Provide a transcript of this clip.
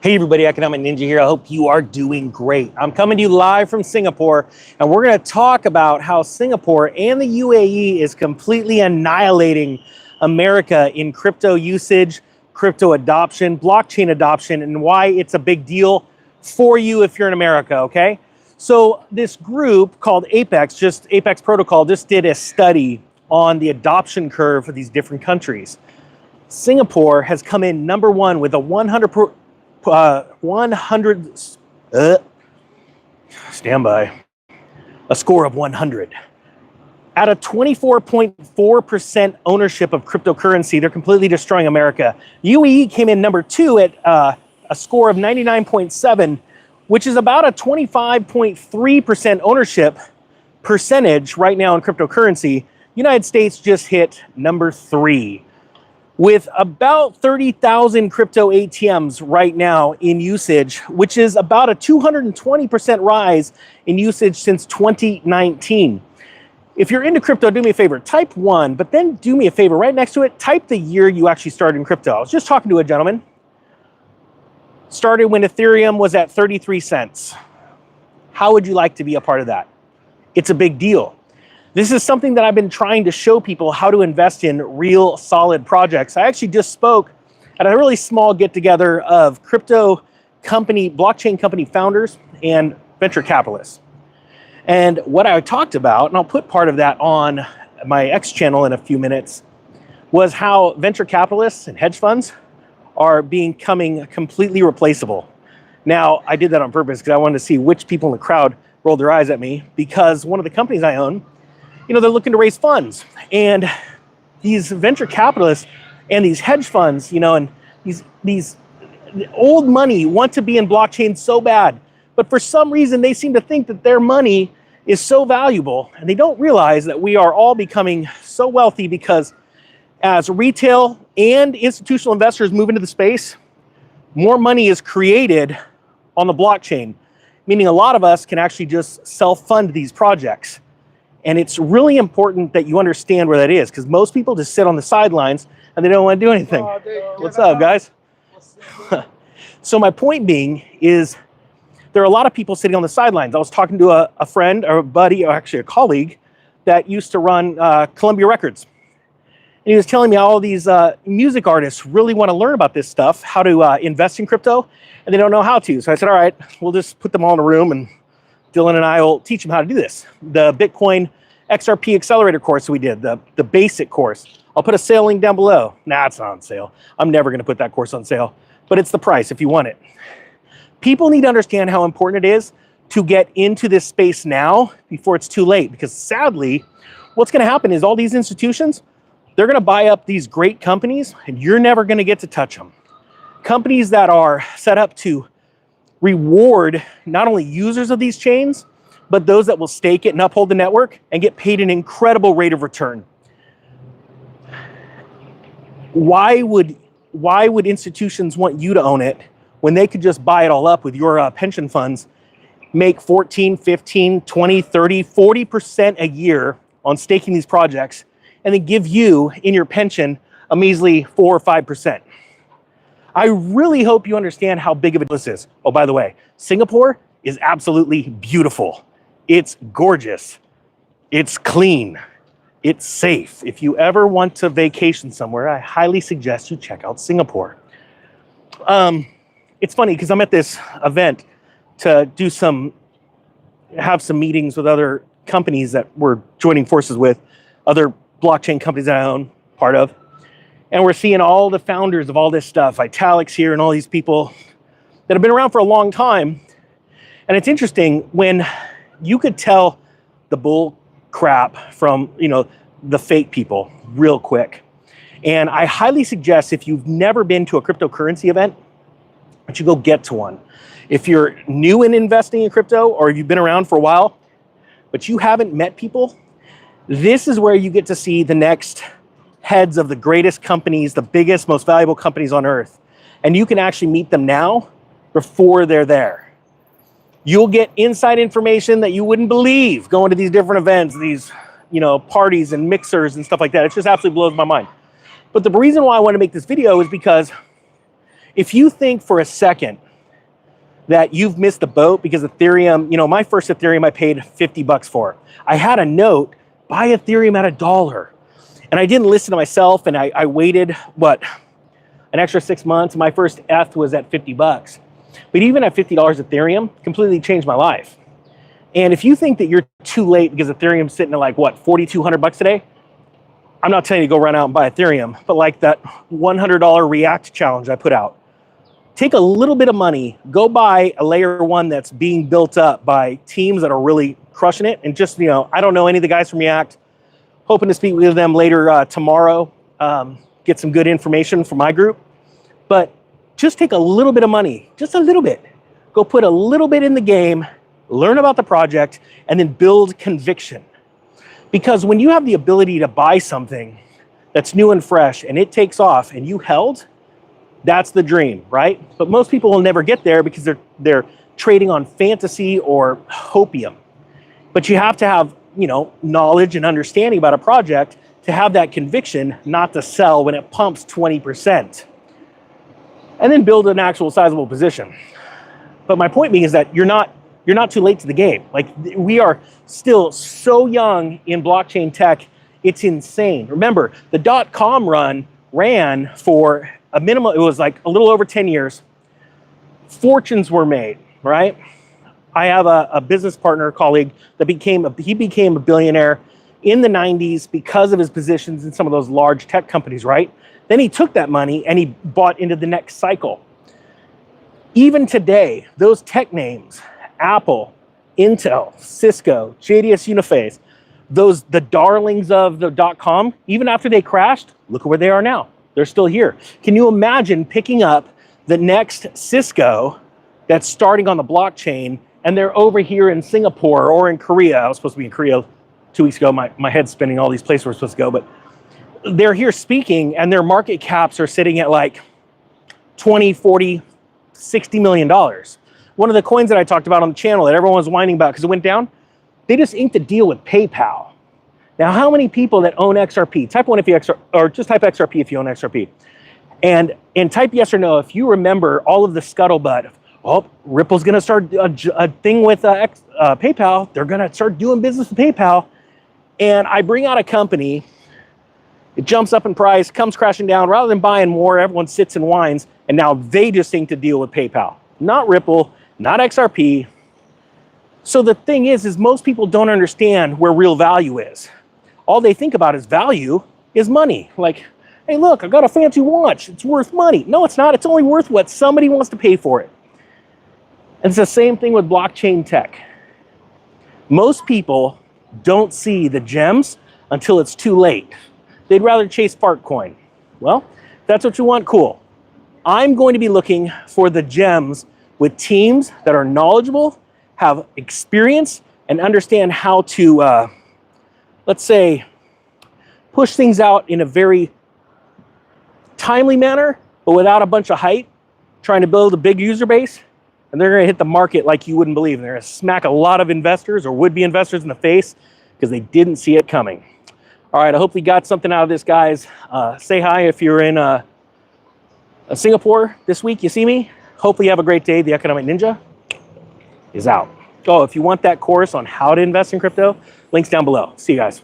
Hey everybody, Economic Ninja here. I hope you are doing great. I'm coming to you live from Singapore, and we're going to talk about how Singapore and the UAE is completely annihilating America in crypto usage, crypto adoption, blockchain adoption, and why it's a big deal for you if you're in America, okay? So this group called Apex Protocol, just did a study on the adoption curve for these different countries. Singapore has come in number one with a 100 a score of 100. At a 24.4% ownership of cryptocurrency, they're completely destroying America. UAE came in number two at a score of 99.7, which is about a 25.3% ownership percentage right now in cryptocurrency. United States just hit number three, with about 30,000 crypto ATMs right now in usage, which is about a 220% rise in usage since 2019. If you're into crypto, do me a favor, type 1, but then do me a favor, right next to it, type the year you actually started in crypto. I was just talking to a gentleman. Started when Ethereum was at 33 cents. How would you like to be a part of that? It's a big deal. This is something that I've been trying to show people how to invest in real solid projects. I actually just spoke at a really small get-together of crypto company, blockchain company founders and venture capitalists. And what I talked about, and I'll put part of that on my X channel in a few minutes, was how venture capitalists and hedge funds are becoming completely replaceable. Now, I did that on purpose because I wanted to see which people in the crowd rolled their eyes at me, because one of the companies I own, you know, they're looking to raise funds, and these venture capitalists and these hedge funds, you know, and these old money want to be in blockchain so bad, but for some reason they seem to think that their money is so valuable, and they don't realize that we are all becoming so wealthy because as retail and institutional investors move into the space, more money is created on the blockchain, meaning a lot of us can actually just self-fund these projects. And it's really important that you understand where that is, because most people just sit on the sidelines and they don't want to do anything. What's up, guys? So my point being is there are a lot of people sitting on the sidelines. I was talking to a friend or a buddy, or actually a colleague, that used to run Columbia Records. And he was telling me all these music artists really want to learn about this stuff, how to invest in crypto, and they don't know how to. So I said, all right, we'll just put them all in a room and Dylan and I will teach them how to do this. The Bitcoin XRP accelerator course we did, the basic course. I'll put a sale link down below. Nah, it's not on sale. I'm never going to put that course on sale, but it's the price if you want it. People need to understand how important it is to get into this space now before it's too late, because sadly, what's going to happen is all these institutions, they're going to buy up these great companies and you're never going to get to touch them. Companies that are set up to reward not only users of these chains, but those that will stake it and uphold the network and get paid an incredible rate of return. Why would institutions want you to own it when they could just buy it all up with your pension funds, make 14, 15, 20, 30, 40% a year on staking these projects, and then give you in your pension a measly 4 or 5%? I really hope you understand how big of a deal this is. Oh, by the way, Singapore is absolutely beautiful. It's gorgeous. It's clean. It's safe. If you ever want to vacation somewhere, I highly suggest you check out Singapore. It's funny because I'm at this event to have some meetings with other companies that we're joining forces with, other blockchain companies that I own part of. And we're seeing all the founders of all this stuff, Vitalik's here and all these people that have been around for a long time. And it's interesting when you could tell the bull crap from, you know, the fake people real quick. And I highly suggest, if you've never been to a cryptocurrency event, that you go get to one. If you're new in investing in crypto, or if you've been around for a while, but you haven't met people, this is where you get to see the next heads of the greatest companies, the biggest, most valuable companies on earth. And you can actually meet them now before they're there. You'll get inside information that you wouldn't believe going to these different events, these, you know, parties and mixers and stuff like that. It just absolutely blows my mind. But the reason why I want to make this video is because if you think for a second that you've missed the boat because Ethereum, you know, my first Ethereum I paid $50 for. I had a note, buy Ethereum at $1. And I didn't listen to myself, and I waited, what, an extra 6 months. My first ETH was at $50. But even at $50 Ethereum, completely changed my life. And if you think that you're too late because Ethereum's sitting at like, what, $4,200 today? I'm not telling you to go run out and buy Ethereum, but like that $100 React challenge I put out. Take a little bit of money, go buy a layer 1 that's being built up by teams that are really crushing it. And just, you know, I don't know any of the guys from React. Hoping to speak with them later tomorrow, get some good information from my group. But just take a little bit of money, just a little bit. Go put a little bit in the game, learn about the project, and then build conviction. Because when you have the ability to buy something that's new and fresh and it takes off and you held, that's the dream, right? But most people will never get there because they're trading on fantasy or hopium. But you have to have, you know, knowledge and understanding about a project to have that conviction not to sell when it pumps 20%. And then build an actual sizable position. But my point being is that you're not too late to the game. Like, we are still so young in blockchain tech, it's insane. Remember, the dotcom run ran for a minimum, it was like a little over 10 years. Fortunes were made, right? I have a business partner, colleague, that became a billionaire in the 90s because of his positions in some of those large tech companies, right? Then he took that money and he bought into the next cycle. Even today, those tech names, Apple, Intel, Cisco, JDS Uniphase, the darlings of the dot-com, even after they crashed, look at where they are now. They're still here. Can you imagine picking up the next Cisco that's starting on the blockchain and they're over here in Singapore or in Korea? I was supposed to be in Korea 2 weeks ago. My head's spinning all these places we're supposed to go, but they're here speaking and their market caps are sitting at like 20, 40, $60 million. One of the coins that I talked about on the channel that everyone was whining about because it went down, they just inked a deal with PayPal. Now, how many people that own XRP, type 1 if you or just type XRP if you own XRP, and type yes or no if you remember all of the scuttlebutt of, oh, Ripple's going to start a thing with PayPal. They're going to start doing business with PayPal. And I bring out a company, it jumps up in price, comes crashing down. Rather than buying more, everyone sits and whines. And now they just inked a deal with PayPal. Not Ripple, not XRP. So the thing is most people don't understand where real value is. All they think about is value is money. Like, hey, look, I got a fancy watch. It's worth money. No, it's not. It's only worth what somebody wants to pay for it. And it's the same thing with blockchain tech. Most people don't see the gems until it's too late. They'd rather chase Fartcoin. Well, if that's what you want, cool. I'm going to be looking for the gems with teams that are knowledgeable, have experience, and understand how to, let's say, push things out in a very timely manner, but without a bunch of hype, trying to build a big user base. And they're going to hit the market like you wouldn't believe. And they're going to smack a lot of investors or would-be investors in the face because they didn't see it coming. All right, I hope you got something out of this, guys. Say hi if you're in Singapore this week. You see me? Hopefully you have a great day. The Economic Ninja is out. Oh, if you want that course on how to invest in crypto, links down below. See you guys.